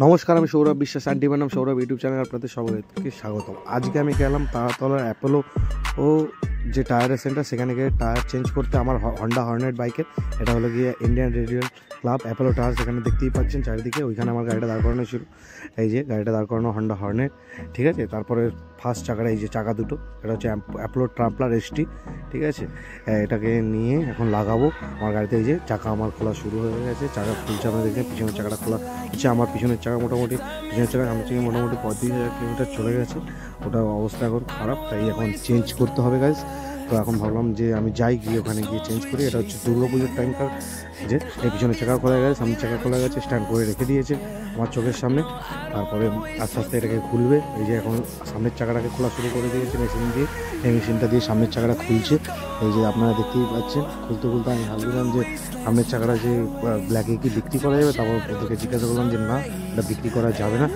নমস্কার, আমি সৌরভ বিশ্বাস, আন্টিমার নাম সৌরভ ইউটিউব চ্যানেল আপনাদের সবাইকে স্বাগতম। আজকে আমি গেলাম তারাতলার অ্যাপোলো ও যে টায়ারের সেন্টার, সেখানে গিয়ে টায়ার চেঞ্জ করতে আমার হন্ডা হর্নেট বাইকের। এটা হলো গিয়ে Indian radial club Apollo tyre, সেখানে দেখতেই পাচ্ছেন চারিদিকে। ওইখানে আমার গাড়িটা দাঁড় করানো ছিল। এই যে গাড়িটা দাঁড় করানো হন্ডা হর্নেট, ঠিক আছে। তারপরে ফার্স্ট চাকাটা, এই যে চাকা দুটো, এটা হচ্ছে অ্যাপোলো ট্রাম্পলার এসটি, ঠিক আছে। এটাকে নিয়ে এখন লাগাবো আমার গাড়িতে। এই যে চাকা আমার খোলা শুরু হয়ে গেছে, চাকা খুলছে। আমরা দেখবেন পিছনের চাকাটা খোলা হচ্ছে। আমার পিছনের চাকা মোটামুটি আমার থেকে মোটামুটি 35,000 কিলোমিটার চলে গেছে। ওটার অবস্থা এখন খারাপ, তাই এখন চেঞ্জ করতে হবে গাইজ। তো এখন ভাবলাম যে আমি যাই, গিয়ে ওখানে গিয়ে চেঞ্জ করি। এটা হচ্ছে দুর্গাপুজোর টাইমকার, যে এই পিছনের চাকা খোলা গেছে, সামনের চাকা খোলা গেছে, স্ট্যান্ড করে রেখে দিয়েছে আমার চোখের সামনে। তারপরে আস্তে আস্তে এটাকে খুলবে। এই যে এখন সামনের চাকাটাকে খোলা শুরু করে দিয়েছে মেশিন দিয়ে। এই মেশিনটা দিয়ে সামনের চাকাটা খুলছে। এই যে আপনারা দেখতেই পাচ্ছেন, খুলতে খুলতে আমি ভাবছিলাম যে সামনের চাকাটা যে ব্ল্যাকে কি বিক্রি করা যাবে। তারপর ওদেরকে জিজ্ঞাসা করলাম যে না, এটা বিক্রি করা যাবে না,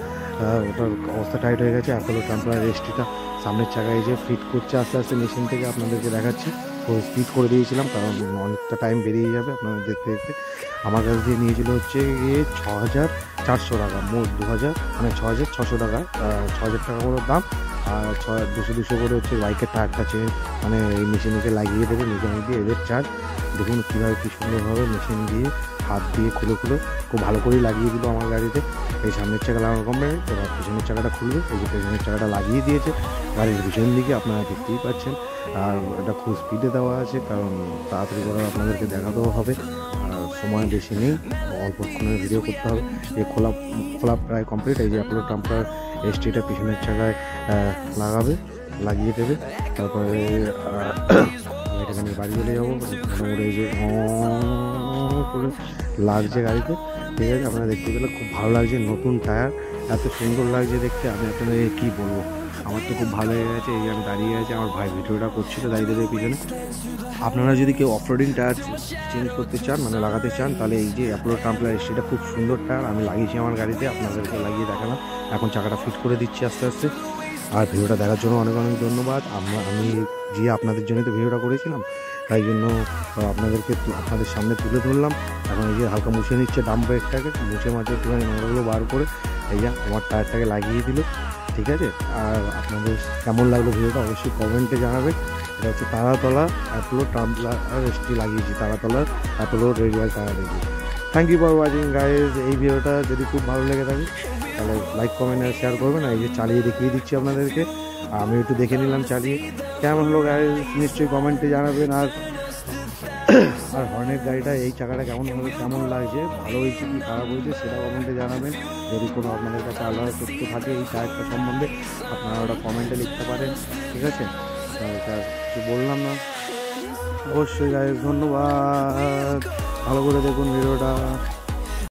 ওটার অবস্থা টাইট হয়ে গেছে। অ্যাপোলো ট্রাম্পলার এসটিটা সামনের চাকায় যে ফিট করছে আস্তে আস্তে মেশিন থেকে, আপনাদেরকে দেখাচ্ছি। তো স্পিড করে দিয়েছিলাম, কারণ অনেকটা টাইম বেরিয়ে যাবে আপনাদের দেখতে দেখতে। আমার কাছ দিয়ে নিয়েছিল হচ্ছে গিয়ে 6,400 টাকা, মোট 2,000 মানে 6,600 টাকা, 6,000 টাকা মতো দাম। আর 200 করে হচ্ছে বাইকের টায়ারটা চেঞ্জ, মানে এই মেশিনকে লাগিয়ে দেবে মেকানিক দিয়ে, এদের চার্জ। দেখুন কীভাবে কী সুন্দরভাবে মেশিন দিয়ে হাত দিয়ে খুলে খুব ভালো করেই লাগিয়ে দিল আমার গাড়িতে। এই সামনের চাকা লাগানো কমপ্লিট, এবার পিছনের চাকাটা খুলবে। এই যে পেছনের চাকাটা লাগিয়ে দিয়েছে গাড়ির পিছন দিকে, আপনারা দেখতেই পাচ্ছেন। আর এটা খুব স্পিডে দেওয়া আছে, কারণ তাড়াতাড়ি করে আপনাদেরকে দেখাতেও হবে, আর সময় বেশি নেই, অল্পক্ষণের ভিডিও করতে হবে। এই খোলা প্রায় কমপ্লিট। এই যে অ্যাপোলো ট্রাম্পলার এসটিটা পিছনের চাকায় লাগাবে, লাগিয়ে দেবে। তারপরে এটাকে আমি বাড়ি চলে যাবো। মোটামুটি এই যে করে লাগছে গাড়িতে, ঠিক আছে। আপনারা দেখতে পেলে খুব ভালো লাগছে, নতুন টায়ার, এত সুন্দর লাগছে দেখতে। আমি আপনাদের কী বলবো, আমার তো খুব ভালো হয়ে গেছে। এই যে আমি দাঁড়িয়ে আছে, আমার ভাই ভিডিওটা করছিল দাঁড়িয়ে পিছনে। আপনারা যদি কেউ অফরোডিং টায়ার চেঞ্জ করতে চান, মানে লাগাতে চান, তাহলে এই যে অ্যাপোলো ট্রাম্পলার সেটা খুব সুন্দর টায়ার, আমি লাগিয়েছি আমার গাড়িতে, আপনাদেরকে লাগিয়ে দেখালাম। এখন চাকাটা ফিট করে দিচ্ছি আস্তে আস্তে। আর ভিডিওটা দেখার জন্য অনেক অনেক ধন্যবাদ। আমি যে আপনাদের জন্যই তো ভিডিওটা করেছিলাম, তাই জন্য আপনাদের সামনে তুলে ধরলাম। এখন এই যে হালকা মুছে নিচ্ছে ডাম ব্রেকটাকে, মুছে মাঝে একটুখানি নোংরাগুলো বার করে এই যে আমার টায়ারটাকে লাগিয়ে দিল, ঠিক আছে। আর আপনাদের কেমন লাগলো ভিডিওটা অবশ্যই কমেন্টে জানাবেন। এটা হচ্ছে তারাতলা অ্যাপোলো ট্রাম্পলার এসটি লাগিয়েছি, তারাতলার অ্যাপোলো রেডিয়াল টায়ার লাগিয়েছি। Thank you for watching guys. এই ভিডিওটা যদি খুব ভালো লেগে থাকে তাহলে লাইক, কমেন্ট আর শেয়ার করবেন। এই যে চালিয়ে দেখিয়ে দিচ্ছি আপনাদেরকে, আমি একটু দেখে নিলাম চালিয়ে কেমন হলো গাইজ, নিশ্চয়ই কমেন্টে জানাবেন। আর হর্নেট গাড়িটা এই চাকাটা কেমন লাগছে, ভালো হয়েছে কি খারাপ হয়েছে সেটা কমেন্টে জানাবেন। যদি কোনো আপনাদের কাছে আলাদা তথ্য থাকে এই টায়ারটা সম্বন্ধে, আপনারা ওটা কমেন্টে লিখতে পারেন, ঠিক আছে। এটা কিছু বললাম না, অবশ্যই গাইজ ধন্যবাদ, ভালো করে দেখুন ভিডিওটা।